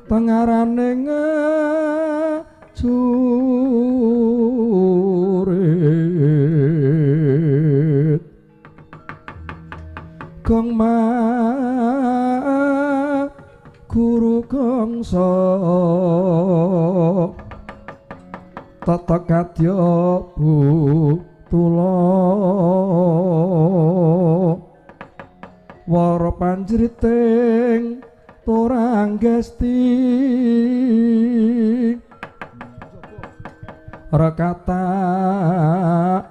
Pangarane ngajurit gong ma guru gongso tata kadya butula wara panjriting torang gesti rekata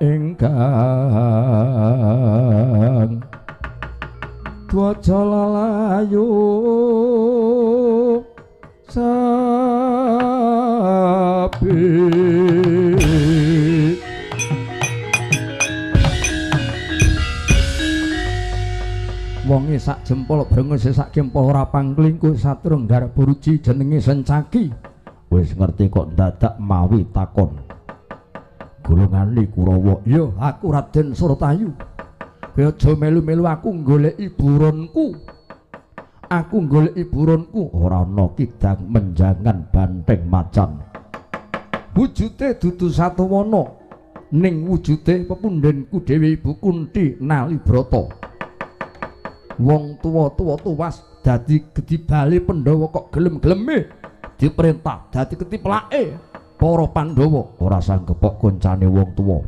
ingkang dwaja lalayu sapi wonge sak jempol brenges sak kempol ora pangklingku satrung ndarep buruji jenenge Sencaki wis ngerti kok dadak mawi takon golongane Kurawa ya aku Raden Suratayu kowe aja melu-melu aku goleki buronku ora ana kidang menjangan banteng macan wujude dudu satuwana ning wujude pepundhenku dhewe Ibu Kunthi Nalibrata wong tuwa-tuwa tuwas dadi gedibale Pandhawa kok gelem-geleme diperintah dadi ketiplake para Pandhawa ora sanggup kok koncane wong tuwa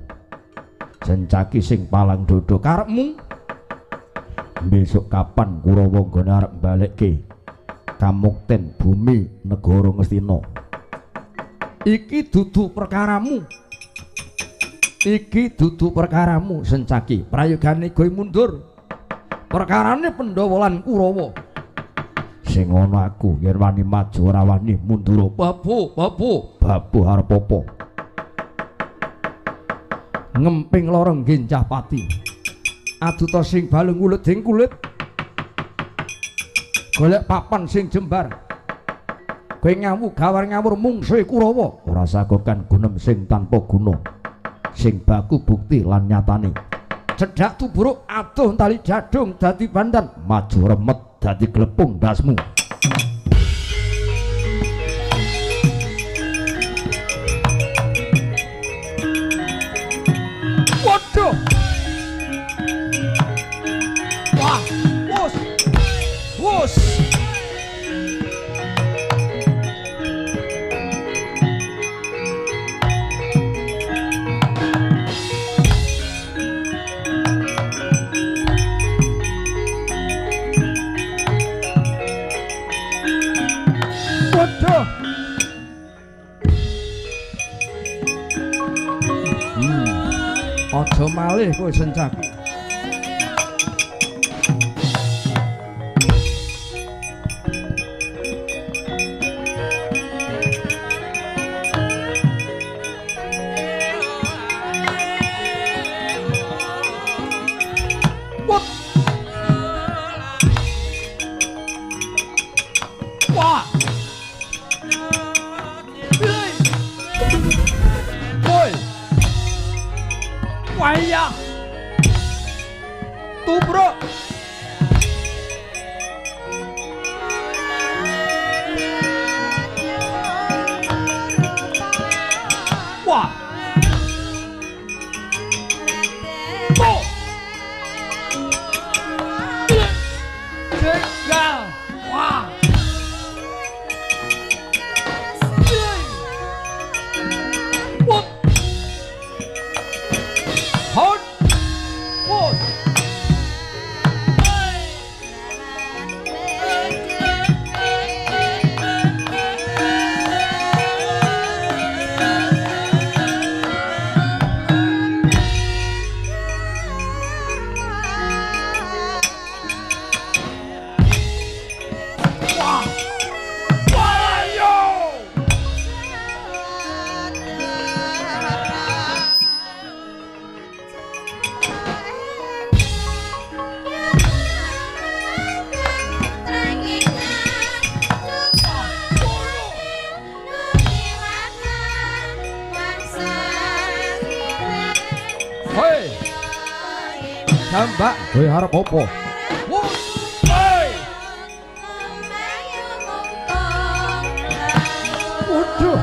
Sencaki sing palang dodo karepmu besok kapan Kurawa nggone arep balekke kamukten bumi negara Ngastina iki dudu perkaramu Sencaki prayogane goe mundur perkarane Pandhawa lan Kurawa sing ana aku yen wani maju ora wani mundur babu arep apa ngemping lorong gencah pati aduta sing balung ulet ing kulit golek papan sing jembar kowe ngawu gawar ngawur mungsuhe Kurawa ora sagokan gunem sing tanpa guna sing baku bukti lan nyatane cedak tuburuk adoh tali jadung dadi bandan maju remet dadi glepung dasmu waduh wah wus aja malih kowe Sencaki wah wayah Jambak, kowe arep opo? Waduh.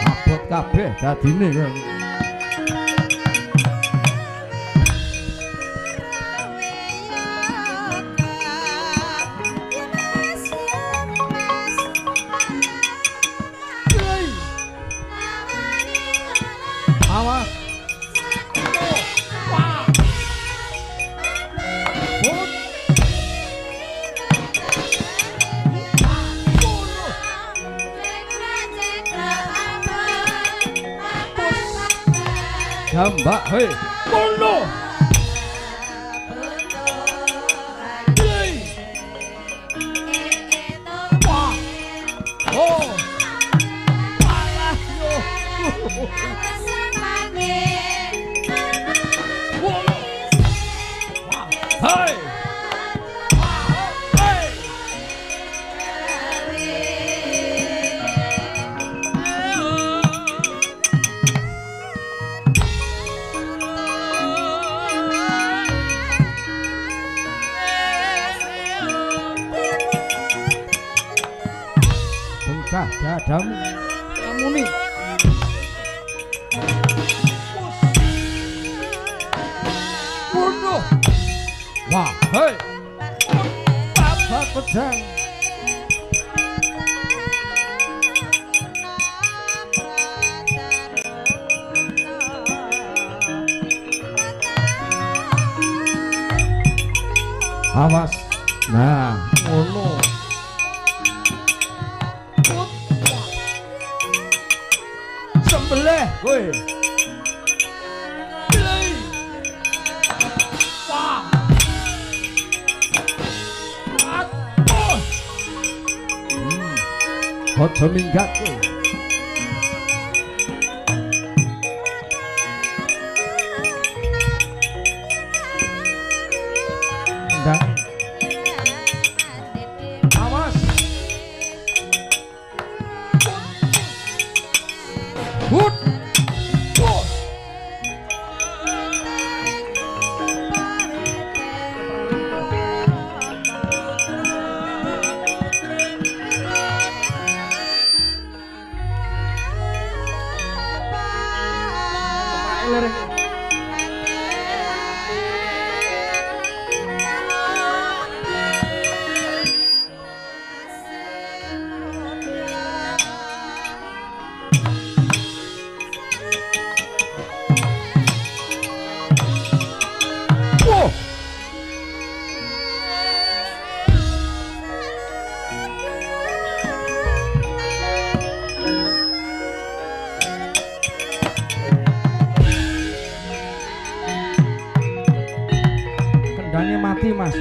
Abot kabeh dadine kowe. Awas. Jambak, hei, mono. Wah, oh, alah yo. Hei. Bengkah dadamu, amuni. Bunuh. Wah, hei. Babat pedang. Awas. Nah, ngono. Sembelih kowe. Wah. Aduh. Aja minggat kowe. Ndang. Awas. Hut. Oh. Kendangnya mati, Mas.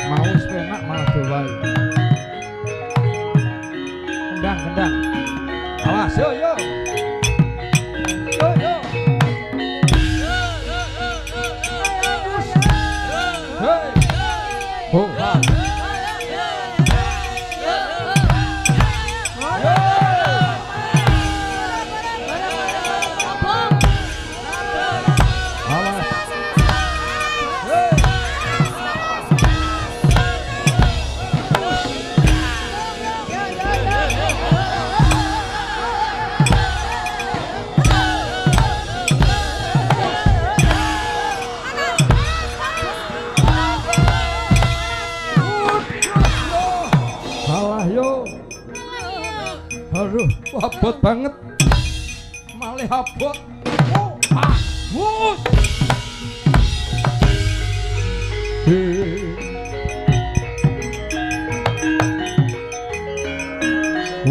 Mau sepenak malah dewai. Kendang. Awas, yo. Yo. Hey. Oh, ha. Aduh, abot banget. Malih abot.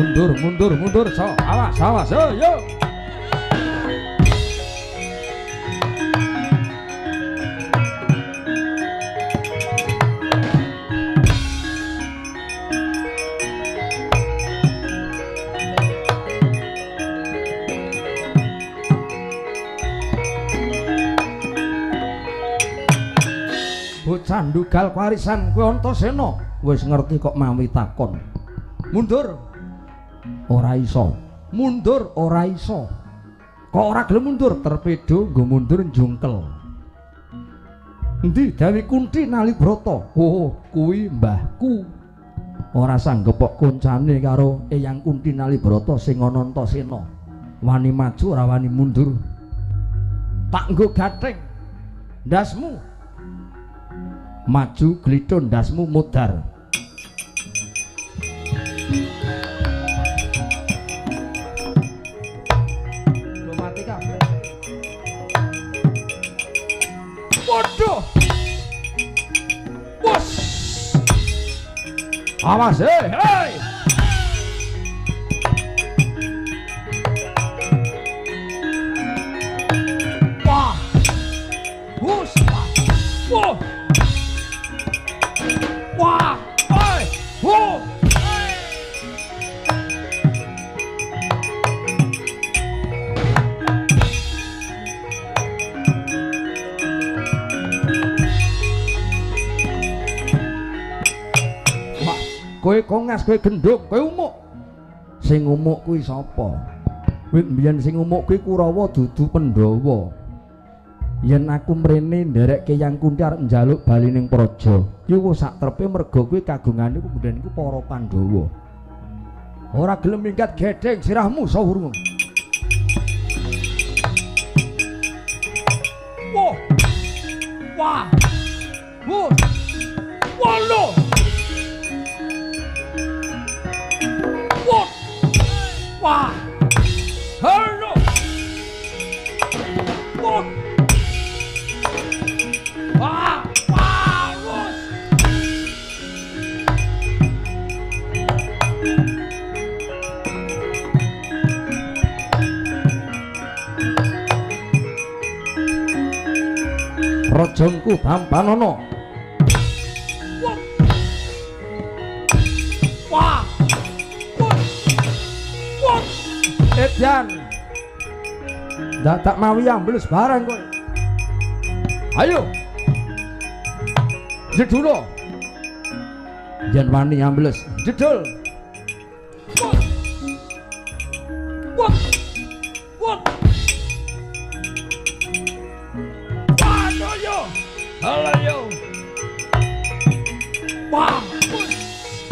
Mundur, so, awas, yo. mandugal warisan kowe Antasena. Wis ngerti kok mawi takon. Mundur. Ora iso. Mundur ora iso. Kok ora gelem mundur? Torpedo nggo mundur njungkel. Endi Dewi Kunthi Nalibrata? Oh, kuwi mbahku. Ora sanggep kok koncane karo Eyang Kunthi Nalibrata sing ana Antasena. Wani maju ora wani mundur. Tak nggo gatheng ndasmu. Maju glithun ndasmu mudhar. Waduh. Bos. Awas, hei. Wah. Bos. Wah. Wah. Hei. Wah. Kowe kongas, kowe gendhog, kowe umuk. Sing umuk kuwi sapa? Wit mbiyen sing umuk kuwi Kurawa dudu Pandhawa. Yen aku mrene nderekke Yang Kunthi arep njaluk bali ning praja, ki wis sak trepe merga kuwi kagungane kemudian iku para Pandhawa. Ora gelem minggat gedheng sirahmu sawurmu. Wah. Wah. Wah. Wallo. Wah, halo, wah, wah, wah, lus. Rajangku Bambanana. Wah. Jan tak mawi ambles barang kowe. Ayo jedul jan wani ambles jedul. What waduh yo halo yo wah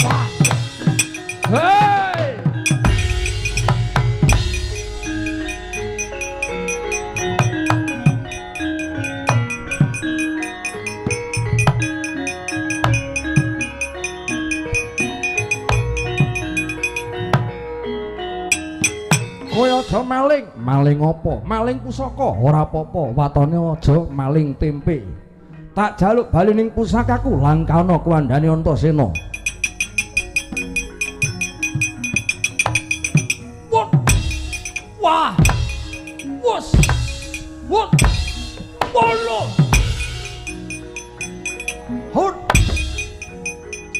wah hey. Kowe aja maling, maling apa? Maling pusaka, ora apa-apa, watone aja maling tempe. Tak jaluk bali ning pusakaku, langkana kuwandane Antasena. Wah. Wos. Wot. Bolo. Hut.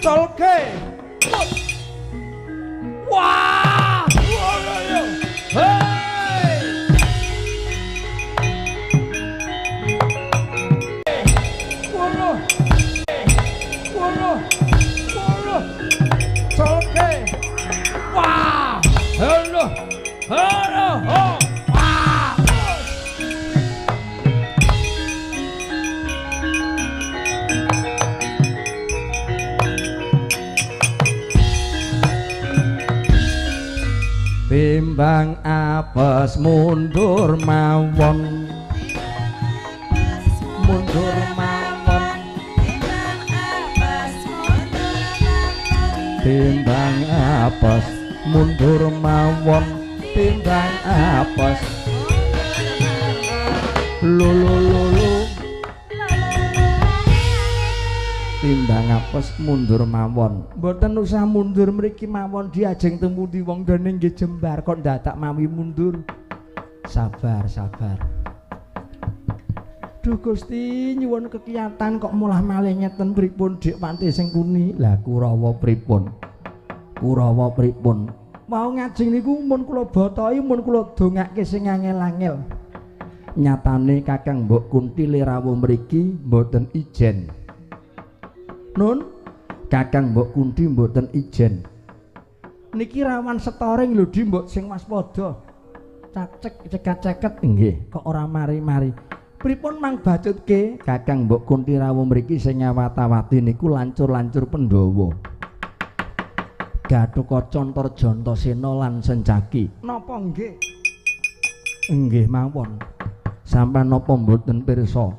Colke. Wah. Bolo yo. Hey! Wolo! Wolo! Wolo! Colke! Wah! Halo! Halo! Wah! Bimbang apes mundur mawon, mundur mawon, bimbang apes mundur mawon, bimbang apes lulu timbang apes mundur mawon. Mboten usah mundur mriki mawon diajeng temu di wong gene nggih jembar kok dadak mawi mundur. Sabar. Duh Gusti nyuwun kekiyatan kok mulah malih ngeten pripun Dik Wanti sing kuni. Lah Kurawa pripun? Kurawa pripun? Mau ngajeng niku mun kula batahi mun kula dongake sing angel-angel. Nyatane Kakang Mbok Kunti rawuh mriki mboten ijen. Nun, Kakang Mbok Kunthi mboten ijen. Niki rawan setoring lho Di mbok sing waspada. Cacek cekat-ceket nggih, kok ora mari-mari. Pripun mang bacutke Kakang Mbok Kunthi rawuh mriki sing ngawat-awati niku lancur-lancur Pandhawa. Gatotkaca Antarjantasena lan Sencaki. Napa nggih? Nggih mawon. Sampeyan napa mboten pirsa?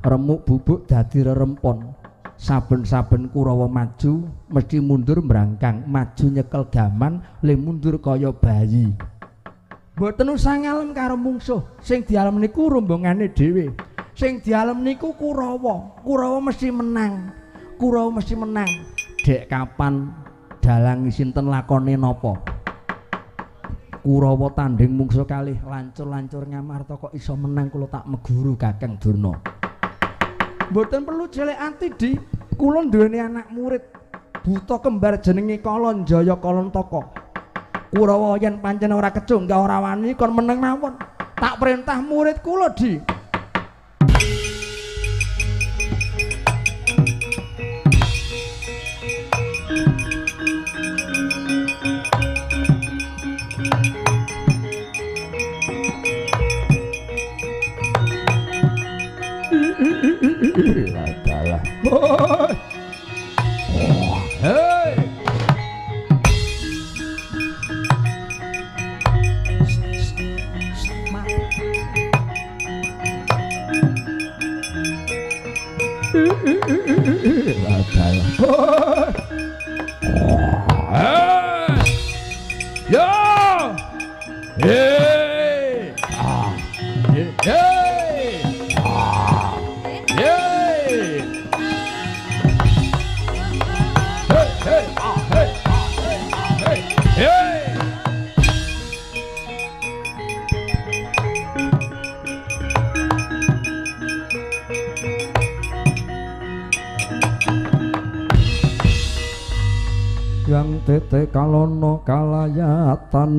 Remuk bubuk dadi rerempon. Saben-saben Kurawa maju mesti mundur mbrangkang, maju nyekel gaman, le mundur kaya bayi. Mboten usah ngalem karo mungsuh. Sing dialem niku rombongane dhewe. Sing dialem niku Kurawa. Kurawa mesti menang. Kurawa mesti menang. Dek kapan dalang sinten lakone napa? Kurawa tanding mungsuh kalih lancur-lancur Ngamarta kok iso menang kula tak meguru Kakang Durna. Mboten perlu jelek ati Di. Kula duweni anak murid buta kembar jenenge Kalanjaya Kalantaka. Kurawa yen pancen ora kecunggah ora wani kon meneng mawon. Tak perintah murid kula Di. Ladalah. Hei. Ladalah. Yo. Hey. Ah. Hey. Ah. Hey. Hey, hey, ah, hey, ah, hey, ah, hey. Hey. Yang tete kalono kalayatan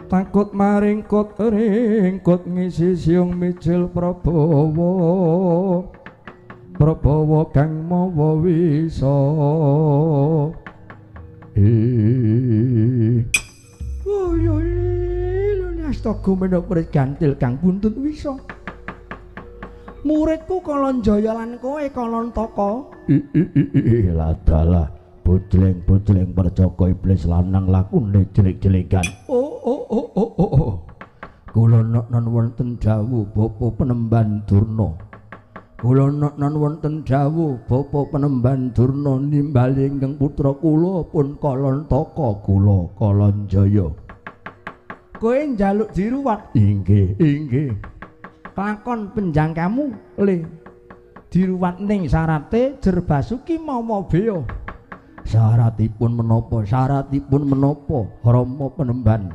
takut maringkut ringkut ngisi siung micil Prabawa Prabawa kang mawa wisa oh yo lho astaga menak gantil kang buntut wisa muridku Kalanjaya lan kowe Kalantaka ladalah bojleng-bojleng percaka iblis lanang lakune jelik-jelikan. Oh. Kula non wonten dawuh Bapa Penemban Durna. Kula non wonten dawuh Bapa Penemban Durna nimbali ingkang putra kula pun Kalantaka kula Kalanjaya. Kowe njaluk diruwat? Inggih. Kelakon penjangkamu le diruwat ning syarate Jer Basuki mawa beya. Syaratipun menapa? Rama Penemban.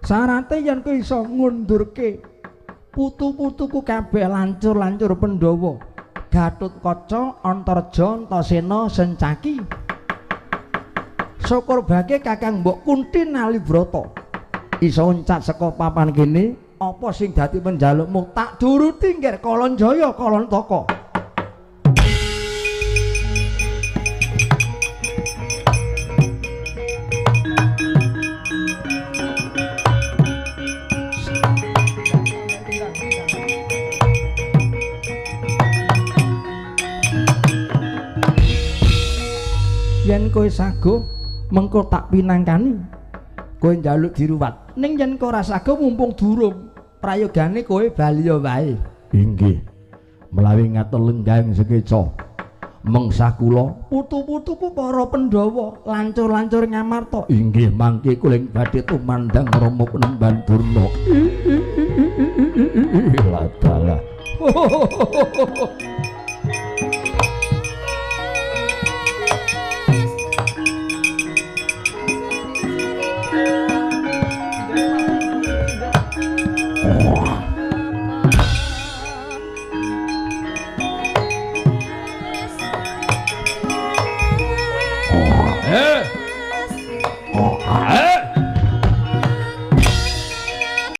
Syarate yen kowe iso ngundurke putu-putuku kabeh lancur-lancur Pandhawa. Gatotkaca, Antarja, Antasena, Sencaki. Syukur bage Kakang Mbok Kunthi Nalibrata. Iso uncat saka papan kene, apa sing dadi penjalukmu tak duruti nggih Kalanjaya Kalantaka. Yen kowe saguh mengko tak pinangkani kowe njaluk diruwat ning yen kowe ora saguh mumpung durung prayogane kowe baliya wae. Inggih melawi ngatur lenggang sekeca mengsah kula putu-putuku para Pandhawa lancur-lancur Ngamarta. Inggih mangke kuling badhe tumandang Rama Penemban Durna. Ladalah.